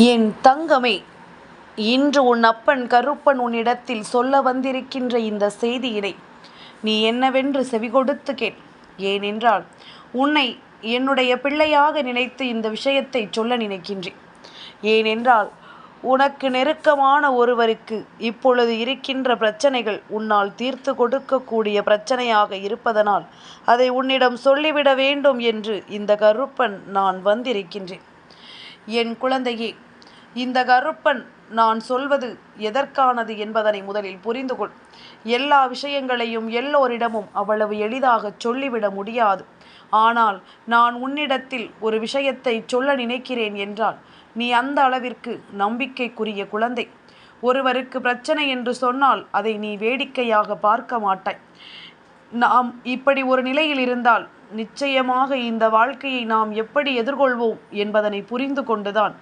என் தங்கமே, இன்று உன் அப்பன் கருப்பன் உன்னிடத்தில் சொல்ல வந்திருக்கின்ற இந்த செய்தியினை நீ என்னவென்று செவிகொடுத்து கேள். ஏனென்றால் உன்னை என்னுடைய பிள்ளையாக நினைத்து இந்த விஷயத்தை சொல்ல நினைக்கின்றேன். ஏனென்றால் உனக்கு நெருக்கமான ஒருவருக்கு இப்பொழுது இருக்கின்ற பிரச்சனைகள் உன்னால் தீர்த்து கொடுக்கக்கூடிய பிரச்சனையாக இருப்பதனால் அதை உன்னிடம் சொல்லிவிட வேண்டும் என்று இந்த கருப்பன் நான் வந்திருக்கின்றேன். என் குழந்தையே, இந்த கருப்பன் நான் சொல்வது எதற்கானது என்பதனை முதலில் புரிந்து கொள். எல்லா விஷயங்களையும் எல்லோரிடமும் அவ்வளவு எளிதாக சொல்லிவிட முடியாது. ஆனால் நான் உன்னிடத்தில் ஒரு விஷயத்தை சொல்ல நினைக்கிறேன் என்றால் நீ அந்த அளவிற்கு நம்பிக்கைக்குரிய குழந்தை. ஒருவருக்கு பிரச்சனை என்று சொன்னால் அதை நீ வேடிக்கையாக பார்க்க மாட்டாய். நாம் இப்படி ஒரு நிலையில் இருந்தால் நிச்சயமாக இந்த வாழ்க்கையை நாம் எப்படி எதிர்கொள்வோம் என்பதனை புரிந்து கொண்டுதான்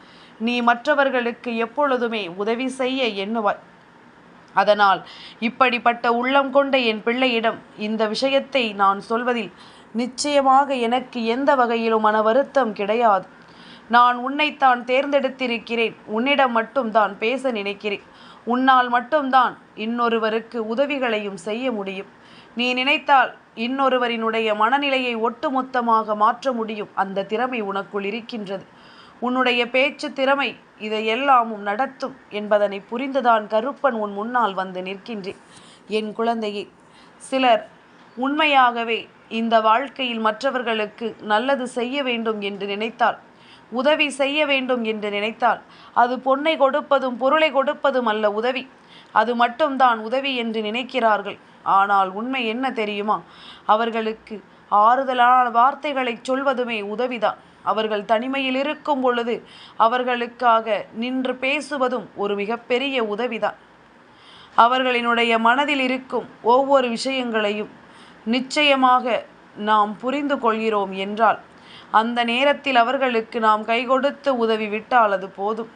நீ மற்றவர்களுக்கு எப்பொழுதுமே உதவி செய்ய எண்ணுவாய். அதனால் இப்படிப்பட்ட உள்ளம் கொண்ட என் பிள்ளையிடம் இந்த விஷயத்தை நான் சொல்வதில் நிச்சயமாக எனக்கு எந்த வகையிலும் மன வருத்தம் கிடையாது. நான் உன்னைத்தான் தேர்ந்தெடுத்திருக்கிறேன். உன்னிடம் மட்டும்தான் பேச நினைக்கிறேன். உன்னால் மட்டும்தான் இன்னொருவருக்கு உதவிகளையும் செய்ய முடியும். நீ நினைத்தால் இன்னொருவரினுடைய மனநிலையை ஒட்டுமொத்தமாக மாற்ற முடியும். அந்த திறமை உனக்குள் இருக்கின்றது. உன்னுடைய பேச்சு திறமை இதையெல்லாமும் நடத்தும் என்பதனை புரிந்துதான் கருப்பன் உன் முன்னால் வந்து நிற்கின்றேன். என் குழந்தையே, சிலர் உண்மையாகவே இந்த வாழ்க்கையில் மற்றவர்களுக்கு நல்லது செய்ய வேண்டும் என்று நினைத்தால், உதவி செய்ய வேண்டும் என்று நினைத்தால், அது பொன்னை கொடுப்பதும் பொருளை கொடுப்பதும் அல்ல உதவி. அது மட்டும்தான் உதவி என்று நினைக்கிறார்கள். ஆனால் உண்மை என்ன தெரியுமா? அவர்களுக்கு ஆறுதலான வார்த்தைகளை சொல்வதுமே உதவிதான். அவர்கள் தனிமையில் இருக்கும் பொழுது அவர்களுக்காக நின்று பேசுவதும் ஒரு மிகப்பெரிய உதவிதான். அவர்களினுடைய மனதில் இருக்கும் ஒவ்வொரு விஷயங்களையும் நிச்சயமாக நாம் புரிந்து கொள்கிறோம் என்றால் அந்த நேரத்தில் அவர்களுக்கு நாம் கை கொடுத்து உதவி விட்டால் அது போதும்.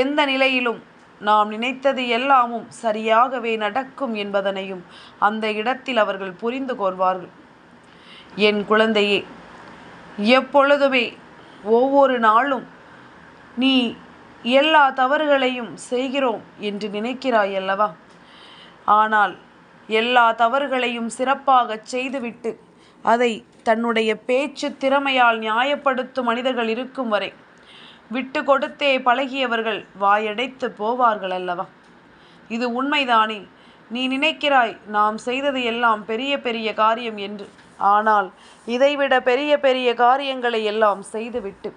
எந்த நிலையிலும் நாம் நினைத்தது எல்லாமும் சரியாகவே நடக்கும் என்பதனையும் அந்த இடத்தில் அவர்கள் புரிந்து கொள்வார்கள். என் குழந்தையே, எப்பொழுதுமே ஒவ்வொரு நாளும் நீ எல்லா தவறுகளையும் செய்கிறோம் என்று நினைக்கிறாய் அல்லவா? ஆனால் எல்லா தவறுகளையும் சிறப்பாக செய்துவிட்டு அதை தன்னுடைய பேச்சு திறமையால் நியாயப்படுத்தும் மனிதர்கள் இருக்கும் வரை விட்டு கொடுத்தே பழகியவர்கள் வாயடைத்து போவார்கள் அல்லவா? இது உண்மைதானே? நீ நினைக்கிறாய் நாம் செய்தது எல்லாம் பெரிய பெரிய காரியம் என்று. ஆனால் இதைவிட பெரிய பெரிய காரியங்களை எல்லாம் செய்துவிட்டு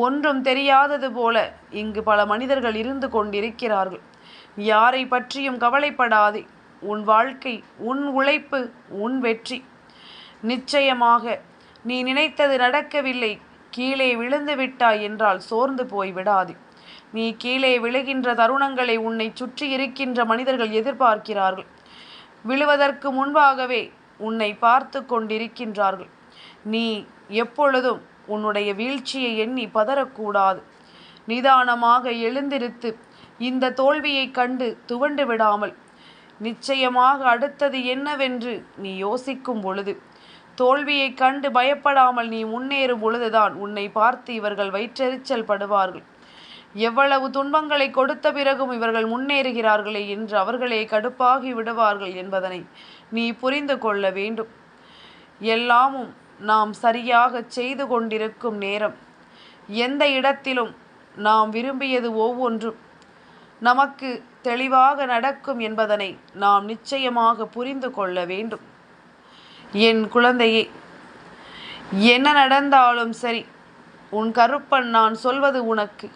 ஒன்றும் தெரியாதது போல இங்கு பல மனிதர்கள் இருந்து கொண்டிருக்கிறார்கள். யாரை பற்றியும் கவலைப்படாதே. உன் வாழ்க்கை, உன் உழைப்பு, உன் வெற்றி. நிச்சயமாக நீ நினைத்தது நடக்கவில்லை, கீழே விழுந்து விட்டாய் என்றால் சோர்ந்து போய் விடாதே. நீ கீழே விழுகின்ற தருணங்களை உன்னை சுற்றி இருக்கின்ற மனிதர்கள் எதிர்பார்க்கிறார்கள். விழுவதற்கு முன்பாகவே உன்னை பார்த்து கொண்டிருக்கின்றார்கள். நீ எப்பொழுதும் உன்னுடைய வீழ்ச்சியை எண்ணி பதறக்கூடாது. நிதானமாக எழுந்திருத்து இந்த தோல்வியை கண்டு துவண்டு விடாமல் நிச்சயமாக அடுத்தது என்னவென்று நீ யோசிக்கும் பொழுது, தோல்வியை கண்டு பயப்படாமல் நீ முன்னேறும் பொழுதுதான் உன்னை பார்த்து இவர்கள் வயிற்றெரிச்சல் படுவார்கள். எவ்வளவு துன்பங்களை கொடுத்த பிறகும் இவர்கள் முன்னேறுகிறார்களே என்று அவர்களே கடுப்பாகி விடுவார்கள் என்பதனை நீ புரிந்து கொள்ள வேண்டும். எல்லாமும் நாம் சரியாக செய்து கொண்டிருக்கும் நேரம், எந்த இடத்திலும் நாம் விரும்பியது ஒவ்வொன்றும் நமக்கு தெளிவாக நடக்கும் என்பதனை நாம் நிச்சயமாக புரிந்து கொள்ள வேண்டும். என் குழந்தையே, என்ன நடந்தாலும் சரி, உன் கருப்பன் நான் சொல்வது உனக்கு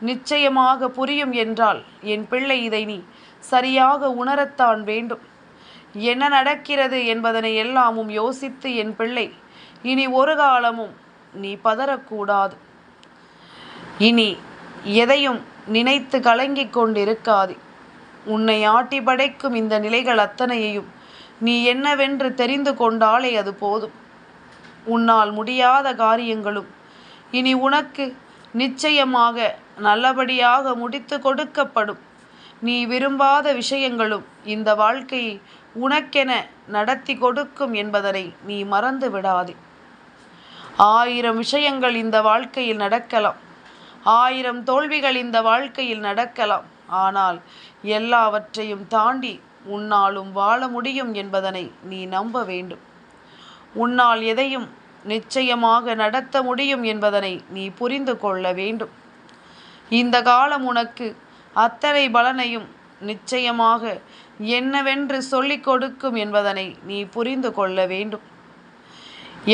நிச்சயமாக புரியும் என்றால் என் பிள்ளை, இதை நீ சரியாக உணரத்தான் வேண்டும். என்ன நடக்கிறது என்பதனை எல்லாமும் யோசித்து என் பிள்ளை, இனி ஒரு காலமும் நீ பதறக்கூடாது. இனி எதையும் நினைத்து கலங்கிக் கொண்டிருக்காதே. உன்னை ஆட்டி படைக்கும் இந்த நிலைகள் அத்தனையையும் நீ என்னவென்று தெரிந்து கொண்டாலே அது போதும். உன்னால் முடியாத காரியங்களும் இனி உனக்கு நிச்சயமாக நல்லபடியாக முடித்து கொடுக்கப்படும். நீ விரும்பாத விஷயங்களும் இந்த வாழ்க்கையை உனக்கென நடத்தி கொடுக்கும் என்பதனை நீ மறந்து விடாதே. 1000 விஷயங்கள் இந்த வாழ்க்கையில் நடக்கலாம். 1000 தோல்விகள் இந்த வாழ்க்கையில் நடக்கலாம். ஆனால் எல்லாவற்றையும் தாண்டி உன்னாலும் வாழ முடியும் என்பதனை நீ நம்ப வேண்டும். உன்னால் எதையும் நிச்சயமாக நடத்த முடியும் என்பதனை நீ புரிந்து கொள்ள வேண்டும். இந்த காலம் உனக்கு அத்தனை பலனையும் நிச்சயமாக என்னவென்று சொல்லிக் கொடுக்கும் என்பதனை நீ புரிந்து கொள்ள வேண்டும்.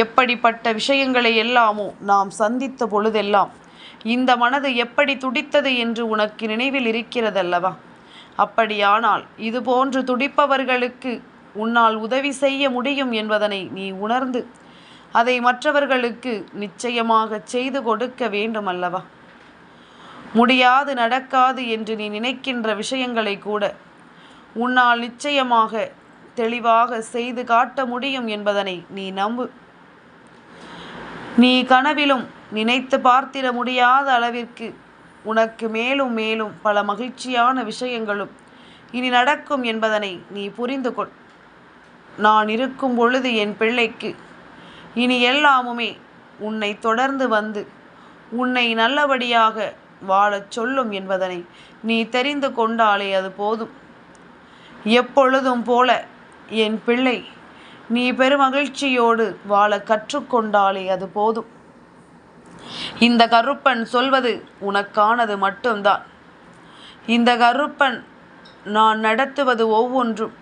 எப்படிப்பட்ட விஷயங்களை எல்லாமோ நாம் சந்தித்த பொழுதெல்லாம் இந்த மனது எப்படி துடித்தது என்று உனக்கு நினைவில் இருக்கிறதல்லவா? அப்படியானால் இதுபோன்று துடிப்பவர்களுக்கு உன்னால் உதவி செய்ய முடியும் என்பதனை நீ உணர்ந்து அதை மற்றவர்களுக்கு நிச்சயமாக செய்து கொடுக்க வேண்டும் அல்லவா? முடியாது, நடக்காது என்று நீ நினைக்கின்ற விஷயங்களை கூட உன்னால் நிச்சயமாக தெளிவாக செய்து காட்ட முடியும் என்பதனை நீ நம்பு. நீ கனவிலும் நினைத்து பார்த்திட முடியாத அளவிற்கு உனக்கு மேலும் மேலும் பல மகிழ்ச்சியான விஷயங்களும் இனி நடக்கும் என்பதனை நீ புரிந்து கொள். நான் இருக்கும் பொழுது என் பிள்ளைக்கு இனி எல்லாமுமே உன்னை தொடர்ந்து வந்து உன்னை நல்லபடியாக வாழச் சொல்லும் என்பதனை நீ தெரிந்து கொண்டாலே அது போதும். எப்பொழுதும் போல என் பிள்ளை நீ பெருமகிழ்ச்சியோடு வாழ கற்றுக்கொண்டாலே அது போதும். இந்த கருப்பன் சொல்வது உனக்கானது மட்டும்தான். இந்த கருப்பன் நான் நடத்துவது ஒவ்வொன்றும்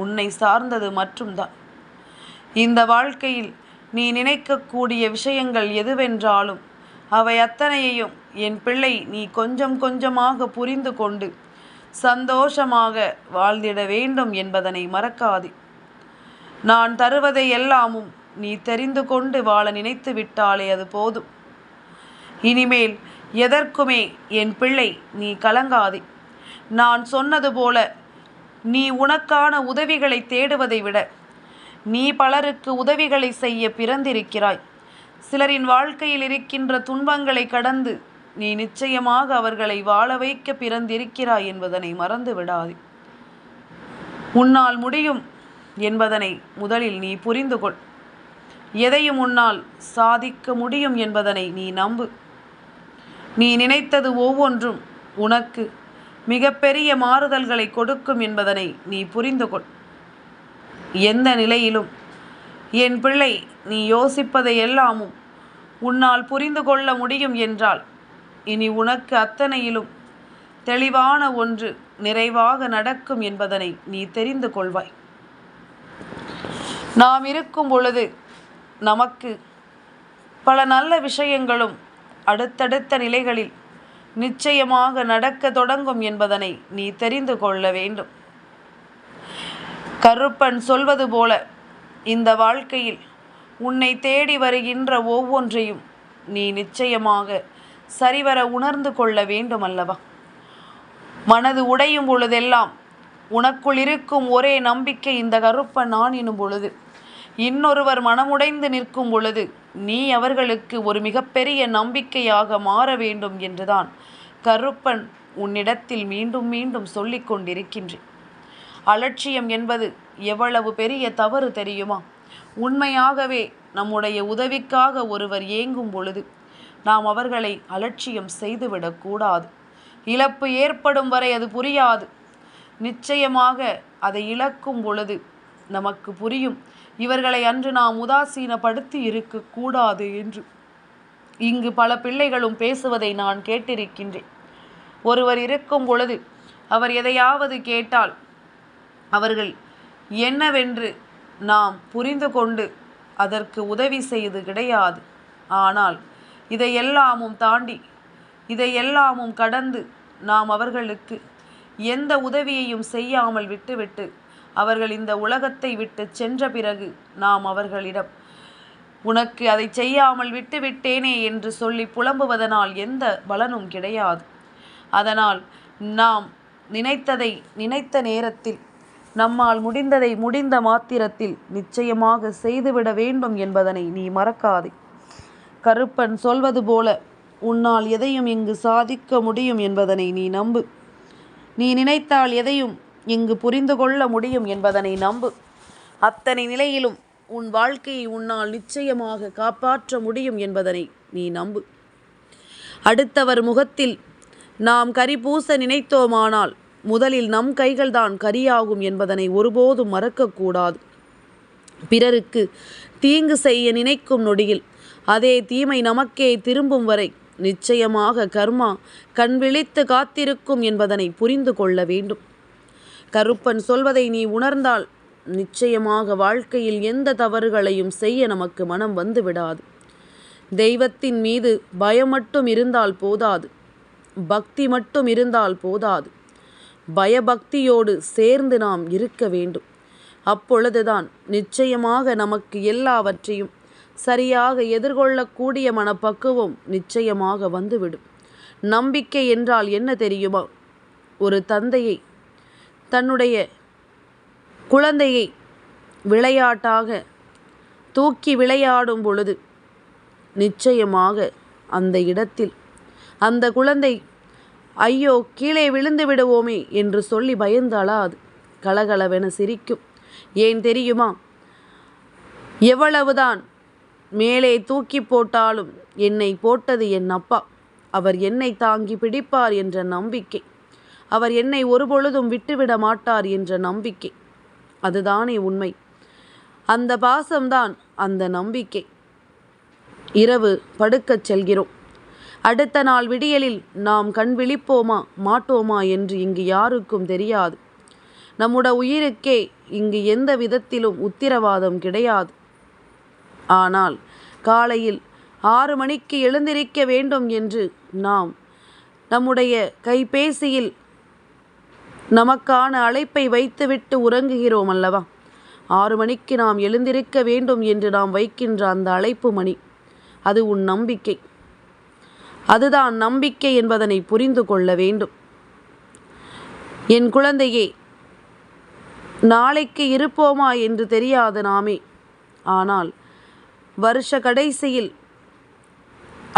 உன்னை சார்ந்தது மட்டும்தான். இந்த வாழ்க்கையில் நீ நினைக்கக்கூடிய விஷயங்கள் எதுவென்றாலும் அவை அத்தனையையும் என் பிள்ளை நீ கொஞ்சம் கொஞ்சமாக புரிந்து கொண்டு சந்தோஷமாக வாழ்ந்திட வேண்டும் என்பதனை மறக்காதே. நான் தருவதை எல்லாமும் நீ தெரிந்து கொண்டு வாழ நினைத்து விட்டாலே அது போதும். இனிமேல் எதற்குமே என் பிள்ளை நீ கலங்காதே. நான் சொன்னது போல நீ உனக்கான உதவிகளை தேடுவதை விட நீ பலருக்கு உதவிகளை செய்ய பிறந்திருக்கிறாய். சிலரின் வாழ்க்கையில் இருக்கின்ற துன்பங்களை கடந்து நீ நிச்சயமாக அவர்களை வாழ வைக்க பிறந்திருக்கிறாய் என்பதனை மறந்து விடாதே. உன்னால் முடியும் என்பதனை முதலில் நீ புரிந்து கொள். எதையும் உன்னால் சாதிக்க முடியும் என்பதனை நீ நம்பு. நீ நினைத்தது ஒவ்வொன்றும் உனக்கு மிகப்பெரிய மாறுதல்களை கொடுக்கும் என்பதனை நீ புரிந்து கொள். எந்த நிலையிலும் என் பிள்ளை நீ யோசிப்பதை எல்லாமும் உன்னால் புரிந்து கொள்ள முடியும் என்றால் இனி உனக்கு அத்தனையிலும் தெளிவான ஒன்று நிறைவாக நடக்கும் என்பதனை நீ தெரிந்து கொள்வாய். நாம் இருக்கும் பொழுது நமக்கு பல நல்ல விஷயங்களும் அடுத்தடுத்த நிலைகளில் நிச்சயமாக நடக்க தொடங்கும் என்பதனை நீ தெரிந்து கொள்ள வேண்டும். கருப்பன் சொல்வது போல இந்த வாழ்க்கையில் உன்னை தேடி வருகின்ற ஒவ்வொன்றையும் நீ நிச்சயமாக சரிவர உணர்ந்து கொள்ள வேண்டும் அல்லவா? மனது உடையும் பொழுதெல்லாம் உனக்குள் இருக்கும் ஒரே நம்பிக்கை இந்த கருப்பன் நான் எனும் பொழுது, இன்னொருவர் மனமுடைந்து நிற்கும் பொழுது நீ அவர்களுக்கு ஒரு மிகப்பெரிய நம்பிக்கையாக மாற வேண்டும் என்றுதான் கருப்பன் உன்னிடத்தில் மீண்டும் மீண்டும் சொல்லிக் கொண்டிருக்கின்றேன். அலட்சியம் என்பது எவ்வளவு பெரிய தவறு தெரியுமா? உண்மையாகவே நம்முடைய உதவிக்காக ஒருவர் ஏங்கும் பொழுது நாம் அவர்களை அலட்சியம் செய்துவிடக்கூடாது. இழப்பு ஏற்படும் வரை அது புரியாது. நிச்சயமாக அதை இழக்கும் பொழுது நமக்கு புரியும், இவர்களை அன்று நாம் உதாசீனப்படுத்தி இருக்கக்கூடாது என்று. இங்கு பல பிள்ளைகளும் பேசுவதை நான் கேட்டிருக்கின்றேன். ஒருவர் இருக்கும் பொழுது அவர் எதையாவது கேட்டால் அவர்கள் என்னவென்று நாம் புரிந்து கொண்டு அதற்கு உதவி செய்து கிடையாது. ஆனால் இதையெல்லாமும் தாண்டி இதையெல்லாமும் கடந்து நாம் அவர்களுக்கு எந்த உதவியையும் செய்யாமல் விட்டுவிட்டு அவர்கள் இந்த உலகத்தை விட்டு சென்ற பிறகு நாம் அவர்களிடம் உனக்கு அதை செய்யாமல் விட்டுவிட்டேனே என்று சொல்லி புலம்புவதனால் எந்த பலனும் கிடையாது. அதனால் நாம் நினைத்ததை நினைத்த நேரத்தில் நம்மால் முடிந்ததை முடிந்த மாத்திரத்தில் நிச்சயமாக செய்துவிட வேண்டும் என்பதனை நீ மறக்காதே. கருப்பன் சொல்வது போல உன்னால் எதையும் இங்கு சாதிக்க முடியும் என்பதனை நீ நம்பு. நீ நினைத்தால் எதையும் இங்கு புரிந்து கொள்ள முடியும் என்பதனை நம்பு. அத்தனை நிலையிலும் உன் வாழ்க்கையை உன்னால் நிச்சயமாக காப்பாற்ற முடியும் என்பதனை நீ நம்பு. அடுத்தவர் முகத்தில் நாம் கரி பூச நினைத்தோமானால் முதலில் நம் கைகள்தான் கரியாகும் என்பதனை ஒருபோதும் மறக்கக்கூடாது. பிறருக்கு தீங்கு செய்ய நினைக்கும் நொடியில் அதே தீமை நமக்கே திரும்பும் வரை நிச்சயமாக கர்மா கண் விழித்து காத்திருக்கும் என்பதனை புரிந்து கொள்ள வேண்டும். கருப்பன் சொல்வதை நீ உணர்ந்தால் நிச்சயமாக வாழ்க்கையில் எந்த தவறுகளையும் செய்ய நமக்கு மனம் வந்து விடாது. தெய்வத்தின் மீது பயம் மட்டும் இருந்தால் போதாது, பக்தி மட்டும் இருந்தால் போதாது, பயபக்தியோடு சேர்ந்து நாம் இருக்க வேண்டும். அப்பொழுதுதான் நிச்சயமாக நமக்கு எல்லாவற்றையும் சரியாக எதிர்கொள்ளக்கூடிய மனப்பக்குவம் நிச்சயமாக வந்துவிடும். நம்பிக்கை என்றால் என்ன தெரியுமா? ஒரு தந்தையை தன்னுடைய குழந்தையை விளையாட்டாக தூக்கி விளையாடும் பொழுது நிச்சயமாக அந்த இடத்தில் அந்த குழந்தை ஐயோ கீழே விழுந்து விடுவோமே என்று சொல்லி பயந்து அழாது, கலகலவென சிரிக்கும். ஏன் தெரியுமா? எவ்வளவுதான் மேலே தூக்கி போட்டாலும் என்னை போட்டது என் அப்பா, அவர் என்னை தாங்கி பிடிப்பார் என்ற நம்பிக்கை, அவர் என்னை ஒருபொழுதும் விட்டுவிட மாட்டார் என்ற நம்பிக்கை, அதுதானே உண்மை. அந்த பாசம்தான் அந்த நம்பிக்கை. இரவு படுக்கச் செல்கிறோம். அடுத்த நாள் விடியலில் நாம் கண் விழிப்போமா மாட்டோமா என்று இங்கு யாருக்கும் தெரியாது. நம்முடைய உயிருக்கே இங்கு எந்த விதத்திலும் உத்திரவாதம் கிடையாது. ஆனால் காலையில் 6 மணிக்கு எழுந்திருக்க வேண்டும் என்று நாம் நம்முடைய கைபேசியில் நமக்கான அழைப்பை வைத்துவிட்டு உறங்குகிறோம் அல்லவா? 6 மணிக்கு நாம் எழுந்திருக்க வேண்டும் என்று நாம் வைக்கின்ற அந்த அழைப்பு மணி, அது உன் நம்பிக்கை. அதுதான் நம்பிக்கை என்பதனை புரிந்து கொள்ள வேண்டும். என் குழந்தையே, நாளைக்கு இருப்போமா என்று தெரியாது நாமே. ஆனால் வருஷ கடைசியில்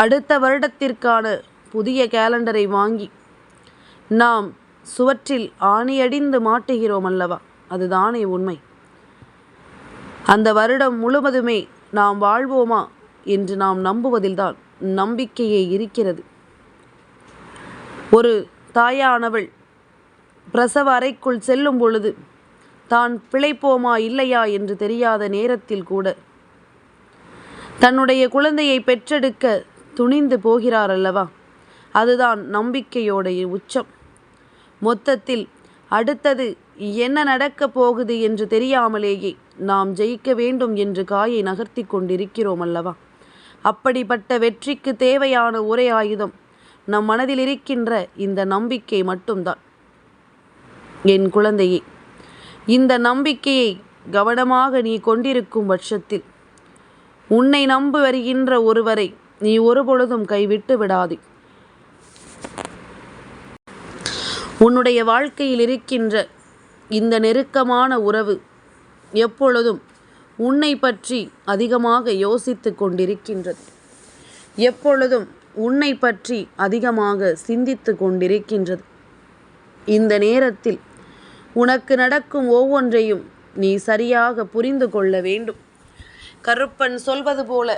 அடுத்த வருடத்திற்கான புதிய கேலண்டரை வாங்கி நாம் சுவற்றில் ஆணியடிந்து மாட்டுகிறோம் அல்லவா? அதுதானே உண்மை. அந்த வருடம் முழுவதுமே நாம் வாழ்வோமா என்று நாம் நம்புவதில்தான் நம்பிக்கையே இருக்கிறது. ஒரு தாயானவள் பிரசவ அறைக்குள் செல்லும் பொழுது தான் பிழைப்போமா இல்லையா என்று தெரியாத நேரத்தில் கூட தன்னுடைய குழந்தையை பெற்றெடுக்க துணிந்து போகிறார் அல்லவா? அதுதான் நம்பிக்கையோடைய உச்சம். மொத்தத்தில் அடுத்தது என்ன நடக்கப் போகுது என்று தெரியாமலேயே நாம் ஜெயிக்க வேண்டும் என்று காயை நகர்த்தி கொண்டிருக்கிறோம் அல்லவா? அப்படிப்பட்ட வெற்றிக்கு தேவையான ஒரே ஆயுதம் நம் மனதில் இருக்கின்ற இந்த நம்பிக்கை மட்டும்தான். என் குழந்தையே, இந்த நம்பிக்கையை கவனமாக நீ கொண்டிருக்கும் பட்சத்தில் உன்னை நம்பி வருகின்ற ஒருவரை நீ ஒருபொழுதும் கைவிட்டு விடாதே. உன்னுடைய வாழ்க்கையில் இருக்கின்ற இந்த நெருக்கமான உறவு எப்பொழுதும் உன்னை பற்றி அதிகமாக யோசித்து கொண்டிருக்கின்றது. எப்பொழுதும் உன்னை பற்றி அதிகமாக சிந்தித்து கொண்டிருக்கின்றது. இந்த நேரத்தில் உனக்கு நடக்கும் ஒவ்வொன்றையும் நீ சரியாக புரிந்து கொள்ள வேண்டும். கருப்பன் சொல்வது போல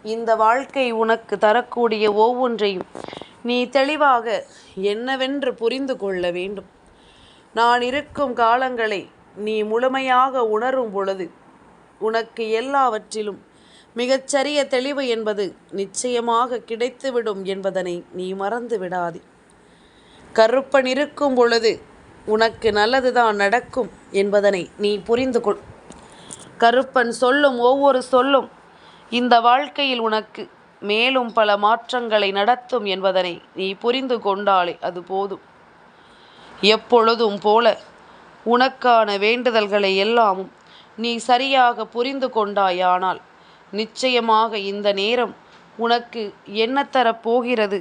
இந்த வாழ்க்கை உனக்கு தரக்கூடிய ஒவ்வொன்றையும் நீ தெளிவாக என்னவென்று புரிந்து கொள்ள வேண்டும். நான் இருக்கும் காலங்களை நீ முழுமையாக உணரும் பொழுது உனக்கு எல்லாவற்றிலும் மிகச்சரிய தெளிவு என்பது நிச்சயமாக கிடைத்துவிடும் என்பதனை நீ மறந்து விடாதே. கருப்பன் இருக்கும் பொழுது உனக்கு நல்லதுதான் நடக்கும் என்பதனை நீ புரிந்து கொள். கருப்பன் சொல்லும் ஒவ்வொரு சொல்லும் இந்த வாழ்க்கையில் உனக்கு மேலும் பல மாற்றங்களை நடத்தும் என்பதனை நீ புரிந்து கொண்டாலே அது போதும். எப்பொழுதும் போல உனக்கான வேண்டுதல்களை எல்லாமும் நீ சரியாக புரிந்து கொண்டாயானால் நிச்சயமாக இந்த நேரம் உனக்கு என்ன தரப்போகிறது,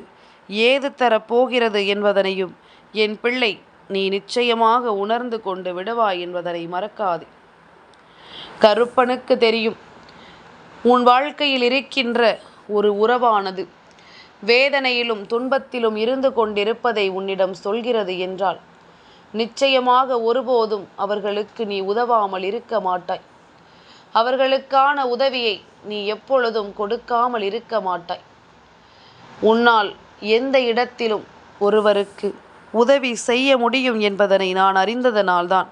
ஏது தரப்போகிறது என்பதனையும் என் பிள்ளை நீ நிச்சயமாக உணர்ந்து கொண்டு விடுவாய் என்பதனை மறக்காதே. கருப்பனுக்கு தெரியும் உன் வாழ்க்கையில் இருக்கின்ற ஒரு உறவானது வேதனையிலும் துன்பத்திலும் இருந்து கொண்டிருப்பதை உன்னிடம் சொல்கிறது என்றால் நிச்சயமாக ஒருபோதும் அவர்களுக்கு நீ உதவாமல் இருக்க மாட்டாய். அவர்களுக்கான உதவியை நீ எப்பொழுதும் கொடுக்காமல் இருக்க மாட்டாய். உன்னால் எந்த இடத்திலும் ஒருவருக்கு உதவி செய்ய முடியும் என்பதனை நான் அறிந்ததனால்தான்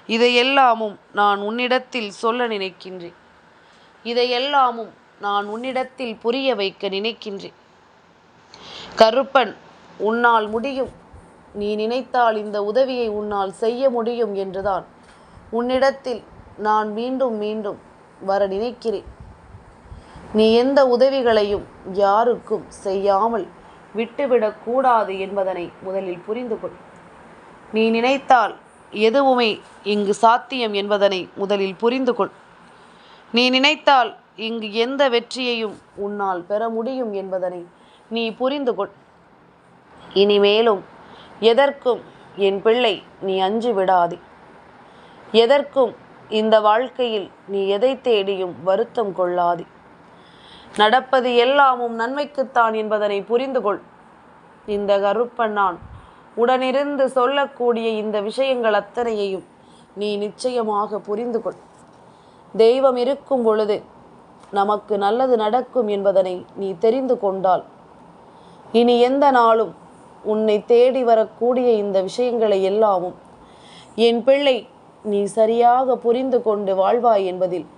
இதையெல்லாமும் நான் உன்னிடத்தில் சொல்ல நினைக்கின்றேன். இதையெல்லாமும் நான் உன்னிடத்தில் புரிய வைக்க நினைக்கின்றேன். கருப்பன், உன்னால் முடியும், நீ நினைத்தால் இந்த உதவியை உன்னால் செய்ய முடியும் என்றுதான் உன்னிடத்தில் நான் மீண்டும் மீண்டும் வர நினைக்கிறேன். நீ எந்த உதவிகளையும் யாருக்கும் செய்யாமல் விட்டுவிடக்கூடாது என்பதனை முதலில் புரிந்து கொள். நீ நினைத்தால் எதுவுமே இங்கு சாத்தியம் என்பதனை முதலில் புரிந்து கொள். நீ நினைத்தால் இங்கு எந்த வெற்றியையும் உன்னால் பெற முடியும் என்பதனை நீ புரிந்து கொள். இனிமேலும் எதற்கும் என் பிள்ளை நீ அஞ்சு விடாதே. எதற்கும் இந்த வாழ்க்கையில் நீ எதை தேடியும் வருத்தம் கொள்ளாதே. நடப்பது எல்லாமும் நன்மைக்குத்தான் என்பதனை புரிந்து கொள். இந்த கருப்பன் நான் உடனிருந்து சொல்லக்கூடிய இந்த விஷயங்கள் அத்தனையையும் நீ நிச்சயமாக புரிந்து கொள். தெய்வம் இருக்கும் பொழுது நமக்கு நல்லது நடக்கும் என்பதனை நீ தெரிந்து கொண்டால் இனி எந்த நாளும் உன்னை தேடி வரக்கூடிய இந்த விஷயங்களை எல்லாமும் என் பிள்ளை நீ சரியாக புரிந்து கொண்டு வாழ்வாய் என்பதில்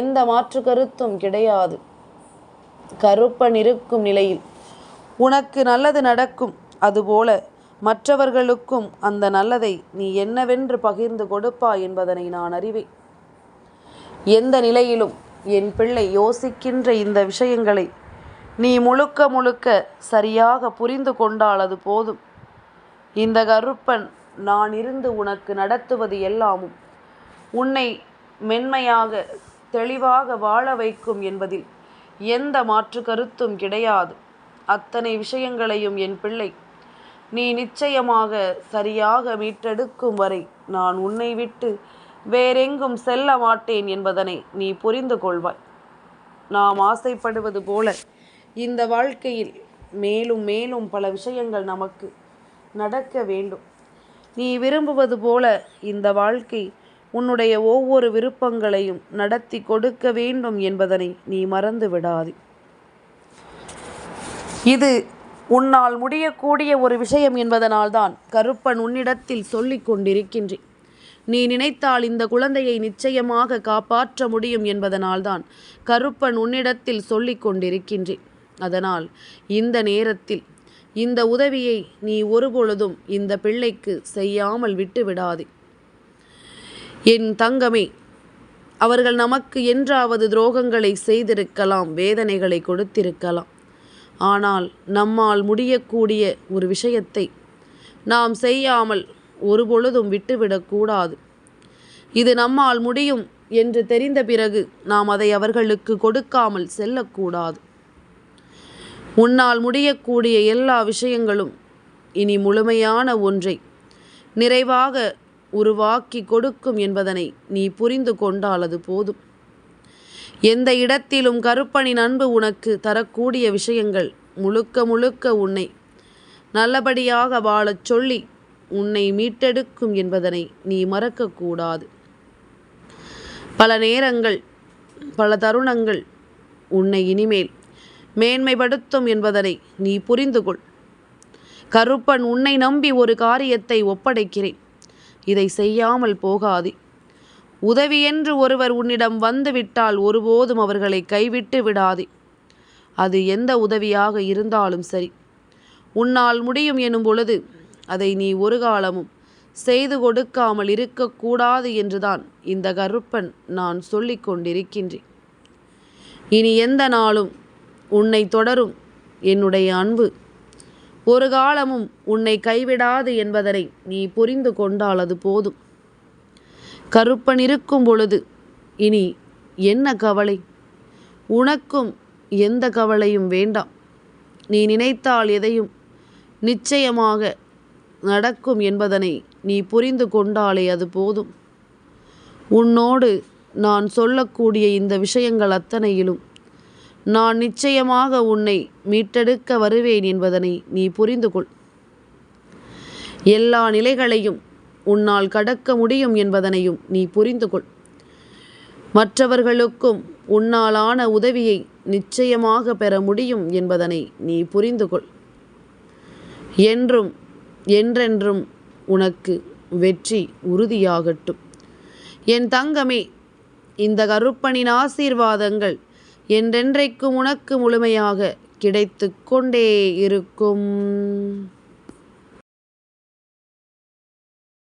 எந்த மாற்று கருத்தும் கிடையாது. கருப்பன் இருக்கும் நிலையில் உனக்கு நல்லது நடக்கும். அதுபோல மற்றவர்களுக்கும் அந்த நல்லதை நீ என்னவென்று பகிர்ந்து கொடுப்பாய் என்பதனை நான் அறிவேன். எந்த நிலையிலும் என் பிள்ளை யோசிக்கின்ற இந்த விஷயங்களை நீ முழுக்க முழுக்க சரியாக புரிந்து கொண்டால் அது போதும். இந்த கருப்பன் நான் இருந்து உனக்கு நடத்துவது எல்லாமும் உன்னை மென்மையாக தெளிவாக வாழ வைக்கும் என்பதில் எந்த மாற்று கருத்தும் கிடையாது. அத்தனை விஷயங்களையும் என் பிள்ளை நீ நிச்சயமாக சரியாக மீட்டெடுக்கும் வரை நான் உன்னை விட்டு வேறெங்கும் செல்ல மாட்டேன் என்பதனை நீ புரிந்து கொள்வாய். நாம் ஆசைப்படுவது போல இந்த வாழ்க்கையில் மேலும் மேலும் பல விஷயங்கள் நமக்கு நடக்க வேண்டும். நீ விரும்புவது போல இந்த வாழ்க்கை உன்னுடைய ஒவ்வொரு விருப்பங்களையும் நடத்தி கொடுக்க வேண்டும் என்பதனை நீ மறந்து விடாதே. இது உன்னால் முடியக்கூடிய ஒரு விஷயம் என்பதனால்தான் கருப்பன் உன்னிடத்தில் சொல்லிக் கொண்டிருக்கின்றேன். நீ நினைத்தால் இந்த குழந்தையை நிச்சயமாக காப்பாற்ற முடியும் என்பதனால்தான் கருப்பன் உன்னிடத்தில் சொல்லிக் கொண்டிருக்கின்றேன். அதனால் இந்த நேரத்தில் இந்த உதவியை நீ ஒருபொழுதும் இந்த பிள்ளைக்கு செய்யாமல் விட்டு விடாதே. என் தங்கமே, அவர்கள் நமக்கு என்றாவது துரோகங்களை செய்திருக்கலாம், வேதனைகளை கொடுத்திருக்கலாம். ஆனால் நம்மால் முடியக்கூடிய ஒரு விஷயத்தை நாம் செய்யாமல் ஒருபொழுதும் விட்டுவிடக்கூடாது. இது நம்மால் முடியும் என்று தெரிந்த பிறகு நாம் அதை அவர்களுக்கு கொடுக்காமல் செல்லக்கூடாது. உன்னால் முடியக்கூடிய எல்லா விஷயங்களும் இனி முழுமையான ஒன்றை நிறைவாக உருவாக்கி கொடுக்கும் என்பதனை நீ புரிந்து கொண்டால் அது போதும். எந்த இடத்திலும் கருப்பனின் அன்பு உனக்கு தரக்கூடிய விஷயங்கள் முழுக்க முழுக்க உன்னை நல்லபடியாக வாழச் சொல்லி உன்னை மீட்டெடுக்கும் என்பதனை நீ மறக்கக்கூடாது. பல நேரங்கள் பல தருணங்கள் உன்னை இனிமேல் மேன்மைப்படுத்தும் என்பதனை நீ புரிந்து கொள். கருப்பன் உன்னை நம்பி ஒரு காரியத்தை ஒப்படைக்கிறேன். இதை செய்யாமல் போகாதே. உதவி என்று ஒருவர் உன்னிடம் வந்துவிட்டால் ஒருபோதும் அவர்களை கைவிட்டு விடாதே. அது எந்த உதவியாக இருந்தாலும் சரி, உன்னால் முடியும் எனும் பொழுது அதை நீ ஒரு காலமும் செய்து கொடுக்காமல் இருக்கக்கூடாது என்றுதான் இந்த கருப்பன் நான் சொல்லிக் கொண்டிருக்கின்றேன். இனி எந்த நாளும் உன்னை தொடரும் என்னுடைய அன்பு ஒரு காலமும் உன்னை கைவிடாது என்பதனை நீ புரிந்து கொண்டால் அது போதும். கருப்பன் இருக்கும் பொழுது இனி என்ன கவலை? உனக்கும் எந்த கவலையும் வேண்டாம். நீ நினைத்தால் எதையும் நிச்சயமாக நடக்கும் என்பதனை நீ புரிந்து கொண்டாலே அது போதும். உன்னோடு நான் சொல்லக்கூடிய இந்த விஷயங்கள் அத்தனையிலும் நான் நிச்சயமாக உன்னை மீட்டெடுக்க வருவேன் என்பதனை நீ புரிந்து கொள். எல்லா நிலைகளையும் உன்னால் கடக்க முடியும் என்பதனையும் நீ புரிந்து கொள். மற்றவர்களுக்கும் உன்னாலான உதவியை நிச்சயமாக பெற முடியும் என்பதனை நீ புரிந்து கொள். என்றும் என்றென்றும் உனக்கு வெற்றி உறுதியாகட்டும். என் தங்கமே, இந்த கருப்பனின் ஆசீர்வாதங்கள் என்றென்றைக்கும் உனக்கு முழுமையாக கிடைத்து கொண்டே இருக்கும்.